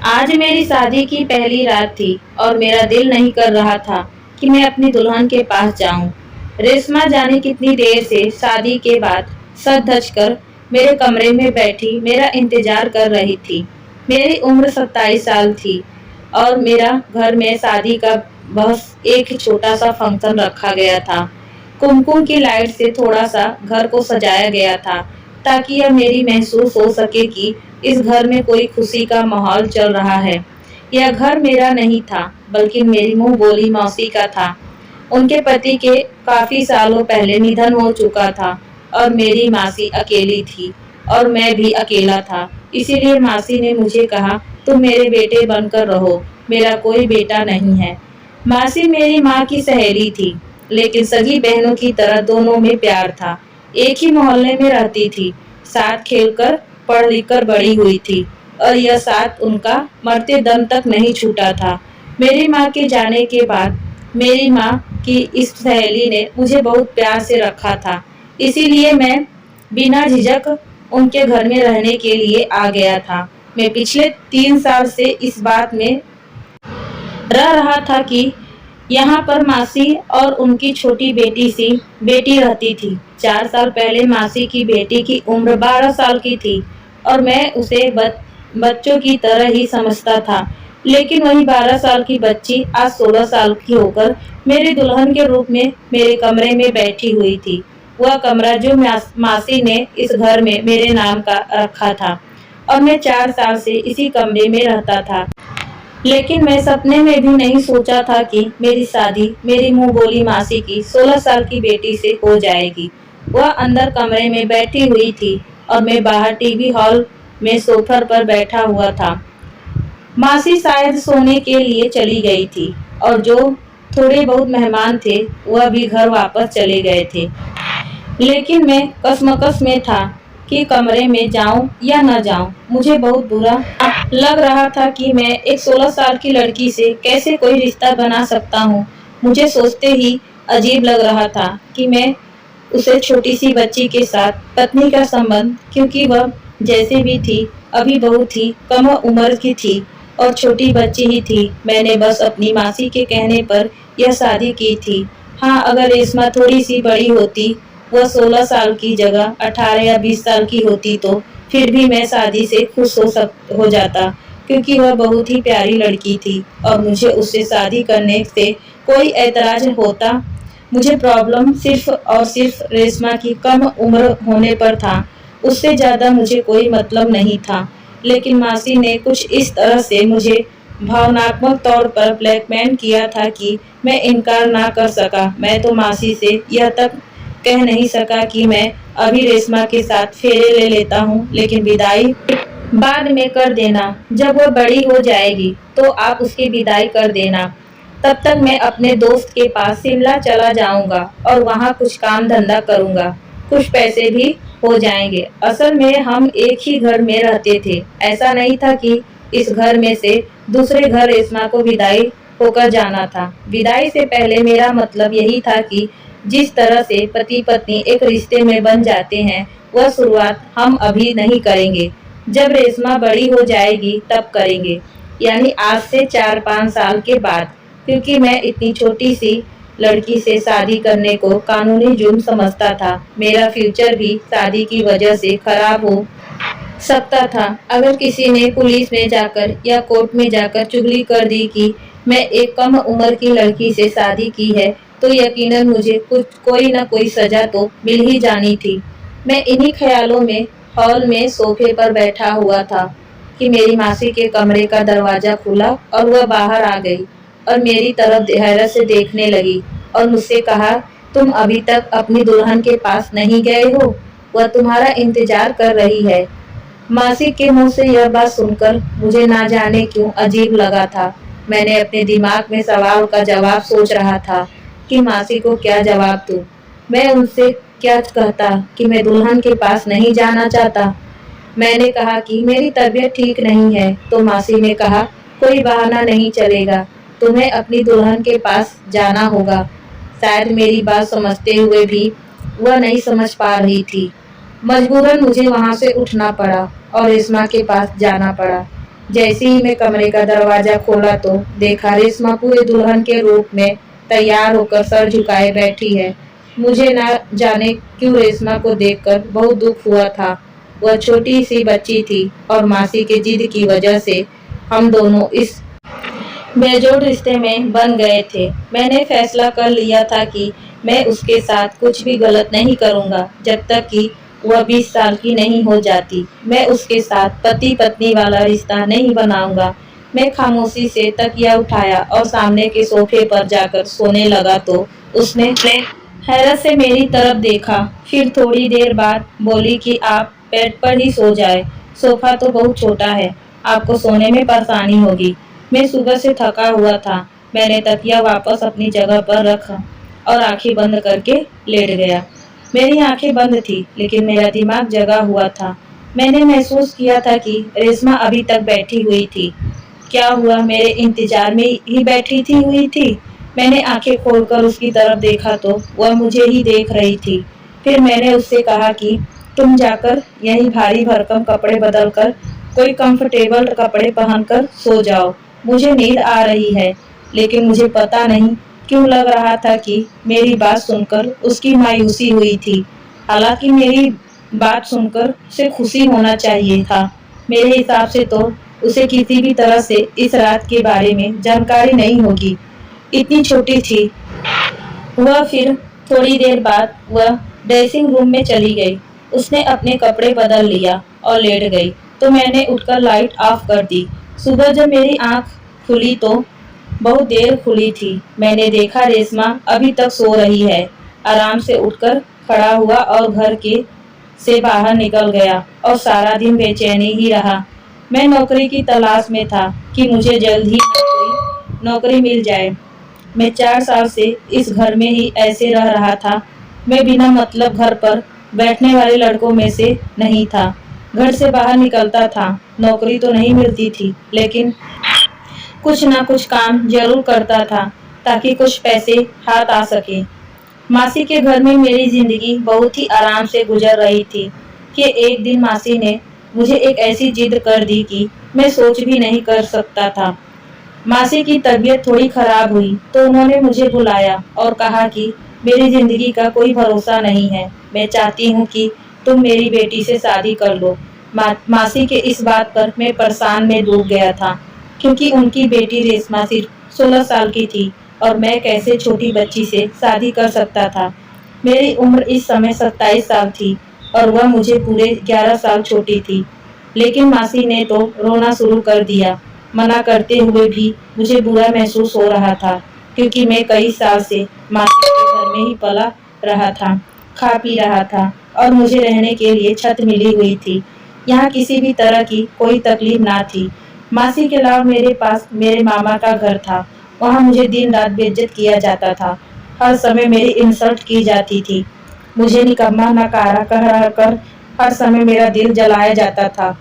आज मेरी शादी की पहली रात थी और मेरा दिल नहीं कर रहा था कि मैं अपनी दुल्हन के पास जाऊं। रेशमा जाने कितनी देर से शादी के बाद सज धज कर मेरे कमरे में बैठी मेरा इंतजार कर रही थी। मेरी उम्र 27 साल थी और मेरा घर में शादी का बस एक ही छोटा सा फंक्शन रखा गया था। कुमकुम की लाइट से थोड़ा सा घर को सजाया गया था ताकि यह मेरी महसूस हो सके कि इस घर में कोई खुशी का माहौल चल रहा है। यह घर मेरा नहीं था बल्कि मेरी मुंह बोली मौसी का था। उनके पति के काफी सालों पहले निधन हो चुका था और मेरी मासी अकेली थी और मैं भी अकेला था। इसीलिए मासी ने मुझे कहा, तुम मेरे बेटे बनकर रहो, मेरा कोई बेटा नहीं है। मासी मेरी माँ की सहेली थी, लेकिन सगी बहनों की तरह दोनों में प्यार था। एक ही मोहल्ले में रहती थी, साथ खेलकर पढ़ लिख कर बड़ी हुई थी और यह साथ उनका मरते दम तक नहीं छूटा था। मेरी माँ के जाने के बाद मेरी माँ की इस सहेली ने मुझे बहुत प्यार से रखा था। इसीलिए मैं बिना झिझक उनके घर में रहने के लिए आ गया था। मैं पिछले 3 साल से इस बात में रह रहा था कि यहाँ पर मासी और उनकी छोटी बेटी रहती थी। 4 साल पहले मासी की बेटी की उम्र 12 साल की थी और मैं उसे बच्चों की तरह ही समझता था। लेकिन वही 12 साल की बच्ची आज 16 साल की होकर मेरी दुल्हन के रूप में मेरे कमरे में बैठी हुई थी। वह कमरा जो मासी ने इस घर में मेरे नाम का रखा था और मैं 4 साल से इसी कमरे में रहता था। लेकिन मैं सपने में भी नहीं सोचा था कि मेरी शादी मेरी मुंह बोली मासी की 16 साल की बेटी से हो जाएगी। वह अंदर कमरे में बैठी हुई थी और मैं बाहर टीवी हॉल में सोफा पर बैठा हुआ था। मासी शायद सोने के लिए चली गई थी और जो थोड़े बहुत मेहमान थे वह भी घर वापस चले गए थे। लेकिन मैं कसमकस में था कि कमरे में जाऊं या न जाऊं। मुझे बहुत बुरा लग रहा था कि मैं एक 16 साल की लड़की से कैसे कोई रिश्ता बना सकता हूं। मुझे सोचते ही अजीब लग रहा था कि मैं उसे छोटी सी बच्ची के साथ पत्नी का संबंध, क्योंकि वह जैसे भी थी अभी बहुत ही कम उम्र की थी और छोटी बच्ची ही थी। मैंने बस अपनी मासी के कहने पर यह शादी की थी। हाँ, अगर रेशमा थोड़ी सी बड़ी होती, वह 16 साल की जगह 18 या 20 साल की होती तो फिर भी मैं शादी से खुश हो जाता, क्योंकि वह बहुत ही प्यारी लड़की थी और मुझे उससे शादी करने से कोई ऐतराज होता। मुझे प्रॉब्लम सिर्फ और सिर्फ रेशमा की कम उम्र होने पर था। उससे ज्यादा मुझे कोई मतलब नहीं था। लेकिन मासी ने कुछ इस तरह से मुझे भावनात्मक तौर पर ब्लैकमेल किया था कि मैं इनकार ना कर सका। मैं तो मासी से यह तक कह नहीं सका कि मैं अभी रेशमा के साथ फेरे ले लेता हूँ, लेकिन विदाई बाद में कर देना। जब वह बड़ी हो जाएगी तो आप उसकी विदाई कर देना। तब तक मैं अपने दोस्त के पास शिमला चला जाऊंगा और वहाँ कुछ काम धंधा करूंगा, कुछ पैसे भी हो जाएंगे। असल में हम एक ही घर में रहते थे। ऐसा नहीं था कि इस घर में से दूसरे घर रेशमा को विदाई होकर जाना था। विदाई से पहले मेरा मतलब यही था कि जिस तरह से पति पत्नी एक रिश्ते में बन जाते हैं, वह शुरुआत हम अभी नहीं करेंगे। जब रेशमा बड़ी हो जाएगी तब करेंगे, यानी आज से 4-5 साल के बाद, क्योंकि मैं इतनी छोटी सी लड़की से शादी करने को कानूनी जुर्म समझता था। मेरा फ्यूचर भी शादी की वजह से खराब हो सकता था। अगर किसी ने पुलिस में जाकर या कोर्ट में जाकर चुगली कर दी कि मैं एक कम उम्र की लड़की से शादी की है, तो यकीनन मुझे कोई न कोई सजा तो मिल ही जानी थी। मैं इन्हीं ख्यालों में हॉल में सोफे पर बैठा हुआ था कि मेरी मासी के कमरे का दरवाजा खुला और वह बाहर आ गई और मेरी तरफ हैरत से देखने लगी और मुझसे कहा, तुम अभी तक अपनी दुल्हन के पास नहीं गए हो? वह तुम्हारा इंतजार कर रही है। मासी के मुंह से यह बात सुनकर मुझे ना जाने क्यों अजीब लगा था। मैंने अपने दिमाग में सवाल का जवाब सोच रहा था कि मासी को क्या जवाब दूं। मैं उनसे क्या कहता कि मैं दुल्हन के पास नहीं जाना चाहता। मैंने कहा कि मेरी तबीयत ठीक नहीं है, तो मासी ने कहा, कोई बहाना नहीं चलेगा, तुम्हें अपनी दुल्हन के पास जाना होगा। शायद मेरी बात समझते हुए भी वह नहीं समझ पा रही थी। मजबूरन मुझे वहां से उठना पड़ा और रेशमा के पास जाना पड़ा। जैसे ही मैं कमरे का दरवाजा खोला तो देखा रेशमा पूरे दुल्हन के रूप में तैयार होकर सर झुकाए बैठी है। मुझे ना जाने क्यों रेशमा को देखकर बहुत दुख हुआ था। वह छोटी सी बच्ची थी और मासी के जिद की वजह से हम दोनों इस बेजोड़ रिश्ते में बन गए थे। मैंने फैसला कर लिया था कि मैं उसके साथ कुछ भी गलत नहीं करूंगा जब तक कि वह 20 साल की नहीं हो जाती। मैं उसके साथ पति पत्नी वाला रिश्ता नहीं बनाऊंगा। मैं खामोशी से तकिया उठाया और सामने के सोफे पर जाकर सोने लगा तो उसने हैरत से मेरी तरफ देखा। फिर थोड़ी देर बाद बोली कि आप बेड पर ही सो जाए, सोफा तो बहुत छोटा है, आपको सोने में परेशानी होगी। मैं सुबह से थका हुआ था। मैंने तकिया वापस अपनी जगह पर रखा और आंखें बंद करके लेट गया। मेरी आंखें बंद थी लेकिन मेरा दिमाग जगा हुआ था। मैंने महसूस किया था कि रेशमा अभी तक बैठी हुई थी। क्या हुआ, मेरे इंतजार में ही बैठी हुई थी। मैंने आंखें खोलकर उसकी तरफ देखा तो वह मुझे ही देख रही थी। फिर मैंने उससे कहा कि तुम जाकर यही भारी भरकम कपड़े बदलकर कोई कंफर्टेबल कपड़े पहनकर सो जाओ, मुझे नींद आ रही है। लेकिन मुझे पता नहीं क्यों लग रहा था कि मेरी बात सुनकर उसकी मायूसी हुई थी। हालांकि मेरी बात सुनकर उसे खुशी होना चाहिए था। मेरे हिसाब से तो उसे किसी भी तरह से इस रात के बारे में जानकारी नहीं होगी, इतनी छोटी थी वह। फिर थोड़ी देर बाद वह ड्रेसिंग रूम में चली गई। उसने अपने कपड़े बदल लिया और लेट गई तो मैंने उठकर लाइट ऑफ कर दी। सुबह जब मेरी आंख खुली तो बहुत देर खुली थी। मैंने देखा रेशमा अभी तक सो रही है। आराम से उठकर खड़ा हुआ और घर के से बाहर निकल गया और सारा दिन बेचैनी ही रहा। मैं नौकरी की तलाश में था कि मुझे जल्द ही कोई नौकरी मिल जाए। मैं 4 साल से इस घर में ही ऐसे रह रहा था। मैं बिना मतलब घर पर बैठने वाले लड़कों में से नहीं था। घर से बाहर निकलता था, नौकरी तो नहीं मिलती थी लेकिन कुछ ना कुछ काम जरूर करता था ताकि कुछ पैसे हाथ आ सके। मासी के घर में मेरी जिंदगी बहुत ही आराम से गुजर रही थी कि एक दिन मासी ने मुझे एक ऐसी जिद कर दी कि मैं सोच भी नहीं कर सकता था। मासी की तबीयत थोड़ी खराब हुई तो उन्होंने मुझे बुलाया और कहा कि मेरी जिंदगी का कोई भरोसा नहीं है, मैं चाहती हूँ कि तुम मेरी बेटी से शादी कर लो। मासी के इस बात पर मैं परेशान में डूब गया था क्योंकि उनकी बेटी रेशमा सिर्फ 16 साल की थी और मैं कैसे छोटी बच्ची से शादी कर सकता था। मेरी उम्र इस समय 27 साल थी और वह मुझे पूरे 11 साल छोटी थी। लेकिन मासी ने तो रोना शुरू कर दिया। मना करते हुए भी मुझे बुरा महसूस हो रहा था क्योंकि मैं कई साल से मासी के घर में ही पला रहा था, खा पी रहा था और मुझे रहने के लिए छत मिली हुई थी। यहाँ किसी भी तरह की कोई तकलीफ ना थी। मासी के अलावा मेरे पास मेरे मामा का घर था। वहाँ मुझे दिन रात बेइज्जत किया जाता था। हर समय मेरी इंसल्ट की जाती थी। मुझे निकम्मा नकारा कह कर हर समय मेरा दिल जलाया जाता था।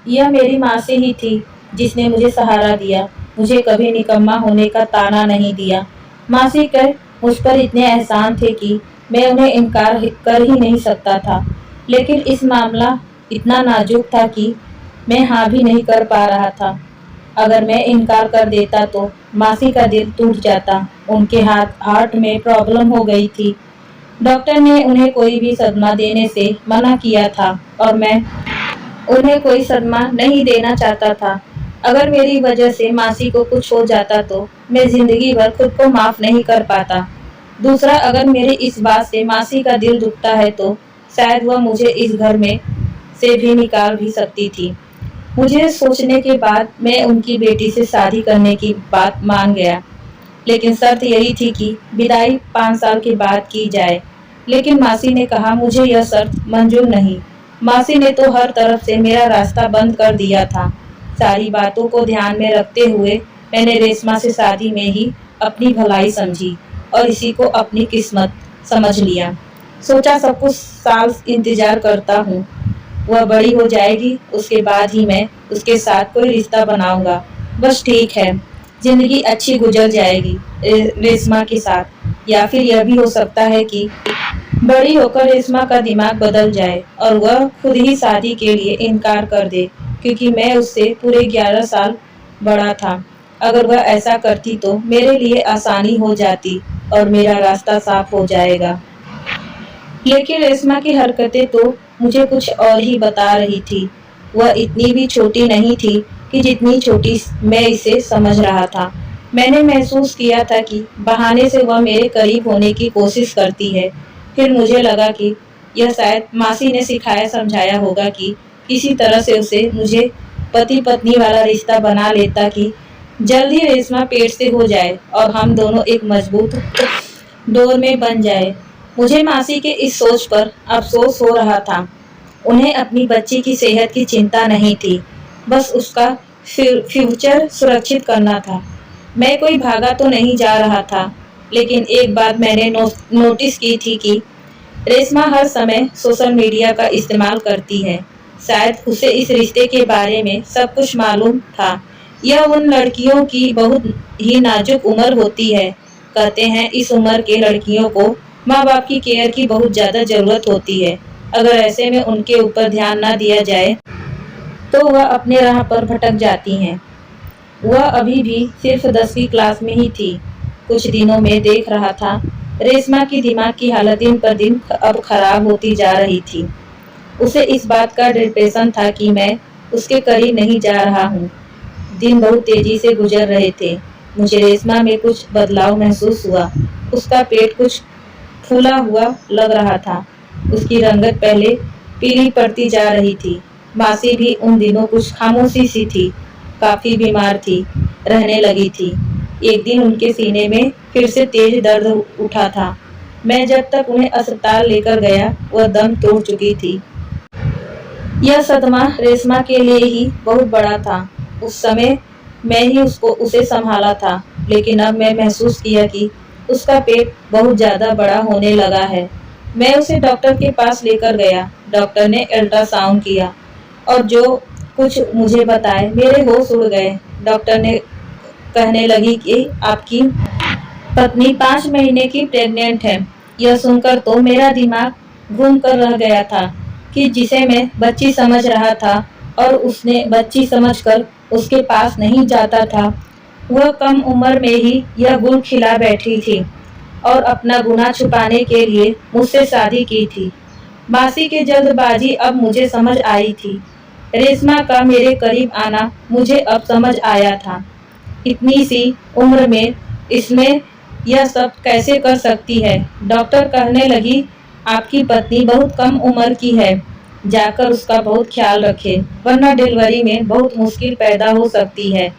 यह मेरी माँ से ही थी जिसने मुझे सहारा दिया, मुझे कभी निकम्मा होने का ताना नहीं दिया। मासी के मुझ पर इतने एहसान थे कि मैं उन्हें इनकार कर ही नहीं सकता था। लेकिन इस मामला इतना नाजुक था कि मैं हाँ भी नहीं कर पा रहा था। अगर मैं इनकार कर देता तो मासी का दिल टूट जाता। उनके हार्ट में प्रॉब्लम हो गई थी। डॉक्टर ने उन्हें कोई भी सदमा देने से मना किया था और मैं उन्हें कोई सदमा नहीं देना चाहता था। अगर मेरी वजह से मासी को कुछ हो जाता तो मैं जिंदगी भर खुद को माफ नहीं कर पाता। दूसरा, अगर मेरी इस बात से मासी का दिल दुखता है तो शायद वह मुझे इस घर में से भी निकाल भी सकती थी। मुझे सोचने के बाद मैं उनकी बेटी से शादी करने की बात मान गया। लेकिन शर्त यही थी कि विदाई 5 साल के बाद की जाए। लेकिन मासी ने कहा मुझे यह शर्त मंजूर नहीं। मासी ने तो हर तरफ से मेरा रास्ता बंद कर दिया था। सारी बातों को ध्यान में रखते हुए मैंने रेशमा से शादी में ही अपनी भलाई समझी और इसी को अपनी किस्मत समझ लिया। सोचा सब कुछ साल इंतजार करता हूँ, वह बड़ी हो जाएगी, उसके बाद ही मैं उसके साथ कोई रिश्ता बनाऊंगा। बस ठीक है, जिंदगी अच्छी गुजर जाएगी रेशमा के साथ। या फिर यह भी हो सकता है कि बड़ी होकर रेशमा का दिमाग बदल जाए और वह खुद ही शादी के लिए इनकार कर दे। क्योंकि मैं उससे पूरे 11 साल बड़ा था। अगर वह ऐसा करती तो मेरे लिए आसानी हो जाती और मेरा रास्ता साफ हो जाएगा। लेकिन रेशमा की हरकतें तो मुझे कुछ और ही बता रही थी। वह इतनी भी छोटी नहीं थी कि जितनी छोटी मैं इसे समझ रहा था। मैंने महसूस किया था कि बहाने से वह मेरे करीब होने की कोशिश करती है। फिर मुझे लगा कि यह शायद मासी ने सिखाया समझाया होगा कि किसी तरह से उसे मुझे पति पत्नी वाला रिश्ता बना लेता कि जल्द ही रेशमा पेट से हो जाए और हम दोनों एक मजबूत डोर में बन जाए। मुझे मासी के इस सोच पर अफसोस हो रहा था। उन्हें अपनी बच्ची की सेहत की चिंता नहीं थी, बस उसका फ्यूचर सुरक्षित करना था। मैं कोई भागा तो नहीं जा रहा था, लेकिन एक बात मैंने नोटिस की थी कि रेशमा हर समय सोशल मीडिया का इस्तेमाल करती है। शायद उसे इस रिश्ते के बारे में सब कुछ मालूम था। यह उन लड़कियों की बहुत ही नाजुक उम्र होती है। कहते हैं इस उम्र के लड़कियों को माँ बाप की केयर की बहुत ज्यादा जरूरत होती है। अगर ऐसे में उनके ऊपर ध्यान न दिया जाए तो वह अपने राह पर भटक जाती हैं। वह अभी भी सिर्फ 10वीं क्लास में ही थी। कुछ दिनों में देख रहा था रेशमा की दिमाग की हालत दिन पर दिन अब खराब होती जा रही थी। उसे इस बात का डिप्रेशन था कि मैं उसके करीब नहीं जा रहा हूँ। दिन बहुत तेजी से गुजर रहे थे। मुझे रेशमा में कुछ बदलाव महसूस हुआ। उसका पेट कुछ फूला हुआ लग रहा था। उसकी रंगत पहले पीली पड़ती जा रही थी। मासी भी उन दिनों कुछ खामोशी सी थी, काफी बीमार थी, रहने लगी थी। एक दिन उनके सीने में फिर से तेज दर्द उठा था। मैं जब तक उन्हें अस्पताल लेकर गया वह दम तोड़ चुकी थी। यह सदमा रेशमा के लिए ही बहुत बड़ा था। उस समय मैं ही उसे संभाला था, लेकिन अब मैं महसूस किया कि उसका पेट बहुत ज्यादा बड़ा होने लगा है। मैं उसे डॉक्टर के पास लेकर गया। डॉक्टर ने अल्ट्रासाउंड किया और जो कुछ मुझे बताए मेरे होश उड़ गए। डॉक्टर ने कहने लगी कि आपकी पत्नी 5 महीने की प्रेग्नेंट है। यह सुनकर तो मेरा दिमाग घूम कर रह गया था कि जिसे मैं बच्ची समझ रहा था और उसने बच्ची समझकर उसके पास नहीं जाता था, वह कम उम्र में ही यह गुल खिला बैठी थी और अपना गुनाह छुपाने के लिए मुझसे शादी की थी। मासी की जल्दबाजी अब मुझे समझ आई थी। रेशमा का मेरे करीब आना मुझे अब समझ आया था। इतनी सी उम्र में इसमें यह सब कैसे कर सकती है। डॉक्टर कहने लगी आपकी पत्नी बहुत कम उम्र की है, जाकर उसका बहुत ख्याल रखें, वरना डिलीवरी में बहुत मुश्किल पैदा हो सकती है।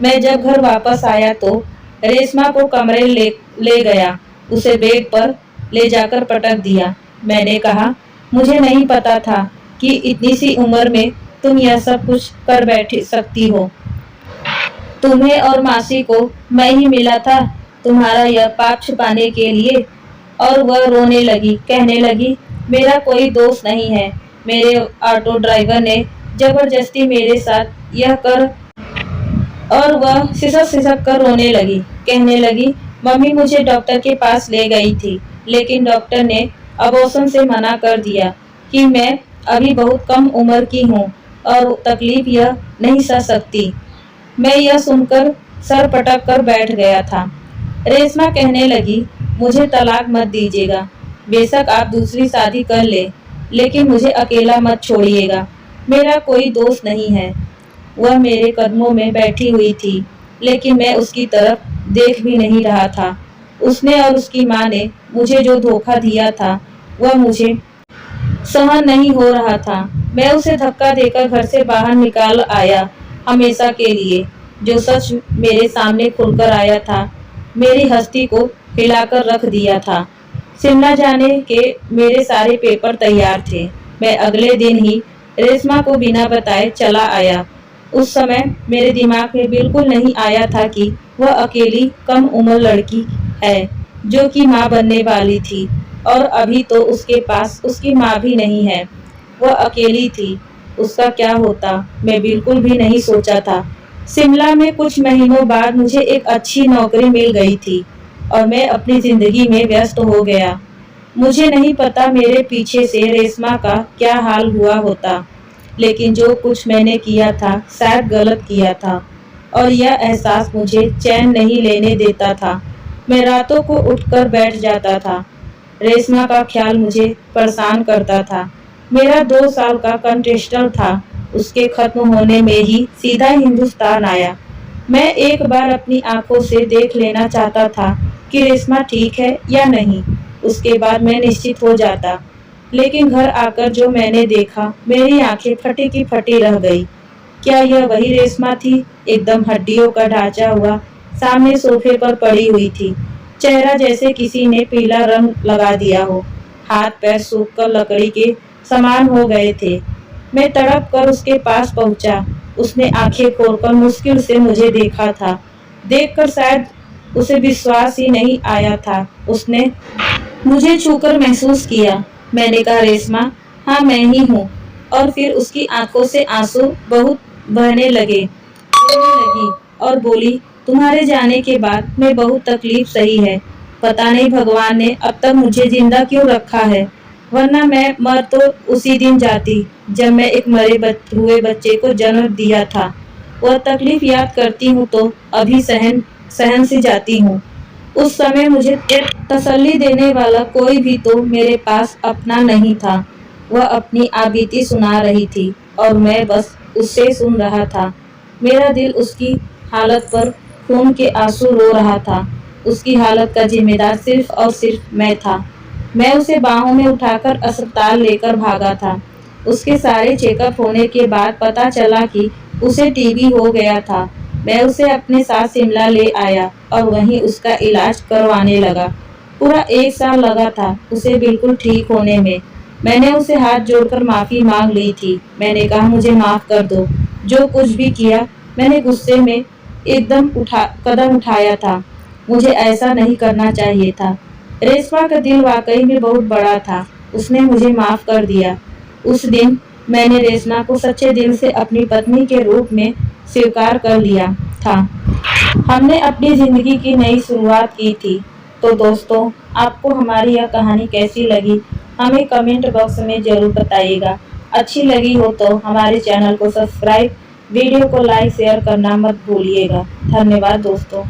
मैं जब घर वापस आया तो रेशमा को कमरे ले गया, उसे बेड पर ले जाकर पटक दिया। मैंने कहा मुझे नहीं पता था कि इतनी सी उम्र में तुम यह सब कुछ कर बैठ सकती हो। तुम्हें और मासी को मैं ही मिला था तुम्हारा यह पाप छुपाने के लिए। और वह रोने लगी, कहने लगी मेरा कोई दोस्त नहीं है। मेरे ऑटो ड्राइवर ने जबरदस्ती मेरे साथ यह कर। और वह सिसक सिसक कर रोने लगी, कहने लगी मम्मी मुझे डॉक्टर के पास ले गई थी, लेकिन डॉक्टर ने अबॉर्शन से मना कर दिया कि मैं अभी बहुत कम उम्र की हूँ और तकलीफ यह नहीं सह सकती। मैं यह सुनकर सर पटक कर बैठ गया था। रेशमा कहने लगी मुझे तलाक मत दीजिएगा, बेशक आप दूसरी शादी कर ले, लेकिन मुझे अकेला मत छोड़िएगा। मेरा कोई दोस्त नहीं है। वह मेरे कदमों में बैठी हुई थी, लेकिन मैं उसकी तरफ देख भी नहीं रहा था। उसने और उसकी माँ ने मुझे जो धोखा दिया था वह मुझे सहन नहीं हो रहा था। मैं उसे धक्का देकर घर से बाहर निकाल आया, हमेशा के लिए। जो सच मेरे सामने खुलकर आया था मेरी हस्ती को हिलाकर रख दिया था। शिमला जाने के मेरे सारे पेपर तैयार थे। मैं अगले दिन ही रेशमा को बिना बताए चला आया। उस समय मेरे दिमाग में बिल्कुल नहीं आया था कि वह अकेली कम उम्र लड़की है जो कि माँ बनने वाली थी, और अभी तो उसके पास उसकी माँ भी नहीं है। वह अकेली थी, उसका क्या होता मैं बिल्कुल भी नहीं सोचा था। शिमला में कुछ महीनों बाद मुझे एक अच्छी नौकरी मिल गई थी और मैं अपनी जिंदगी में व्यस्त हो गया। मुझे नहीं पता मेरे पीछे से रेशमा का क्या हाल हुआ होता। लेकिन जो कुछ मैंने किया था शायद गलत किया था, और यह एहसास मुझे चैन नहीं लेने देता था। मैं रातों को उठकर बैठ जाता था। रेशमा का ख्याल मुझे परेशान करता था। मेरा 2 साल का कंटेस्टर था, उसके खत्म होने में ही सीधा हिंदुस्तान आया। मैं एक बार अपनी आंखों से देख लेना चाहता था कि रेशमा ठीक है या नहीं, उसके बाद मैं निश्चित हो जाता। लेकिन घर आकर जो मैंने देखा, मेरी आंखें फटी की फटी रह गई। क्या यह वही रेशमा थी, एकदम हड्डियों का ढांचा हुआ, सामने सोफे पर पड़ी हुई थी। चेहरा जैसे किसी ने पीला रंग लगा दिया हो, हाथ पैर सूखकर लकड़ी के समान हो गए थे। मैं तड़प कर उसके पास पहुंचा। उसने आंखें खोलकर मुश्किल से मुझे देखा था। देखकर शायद उसे विश्वास ही नहीं आया था। उसने मुझे छूकर महसूस किया। मैंने कहा, रेशमा, हाँ मैं ही हूँ। और फिर उसकी आंखों से आंसू बहुत बहने लगे, रोने लगी और बोली, तुम्हारे जाने के बाद मैं बहुत तकलीफ सही है। पता नहीं भगवान ने अब तक मुझे जिंदा क्यों रखा है, वरना मैं मर तो उसी दिन जाती जब मैं एक मरे हुए बच्चे को जन्म दिया था। वह तकलीफ याद करती हूँ तो अभी सहन सहन से जाती हूँ। उस समय मुझे तसल्ली देने वाला कोई भी तो मेरे पास अपना नहीं था। वह अपनी आबीती सुना रही थी और मैं बस उससे सुन रहा था। मेरा दिल उसकी हालत पर खून के आंसू रो रहा था। उसकी हालत का जिम्मेदार सिर्फ और सिर्फ मैं था। मैं उसे बाहों में उठाकर अस्पताल लेकर भागा था। उसके सारे चेकअप होने के बाद पता चला कि उसे टीबी हो गया था। मैं उसे अपने साथ शिमला ले आया और वहीं उसका इलाज करवाने लगा। पूरा 1 साल लगा था उसे बिल्कुल ठीक होने में। मैंने उसे हाथ जोड़कर माफी मांग ली थी। मैंने कहा, मुझे माफ कर दो। जो कुछ भी किया मैंने गुस्से में एकदम कदम उठाया था। मुझे ऐसा नहीं करना चाहिए था। रेशमा का दिल वाकई में बहुत बड़ा था। उसने मुझे माफ कर दिया। उस दिन मैंने रेशमा को सच्चे दिल से अपनी पत्नी के रूप में स्वीकार कर लिया था। हमने अपनी जिंदगी की नई शुरुआत की थी। तो दोस्तों, आपको हमारी यह कहानी कैसी लगी, हमें कमेंट बॉक्स में जरूर बताइएगा। अच्छी लगी हो तो हमारे चैनल को सब्सक्राइब, वीडियो को लाइक शेयर करना मत भूलिएगा। धन्यवाद दोस्तों।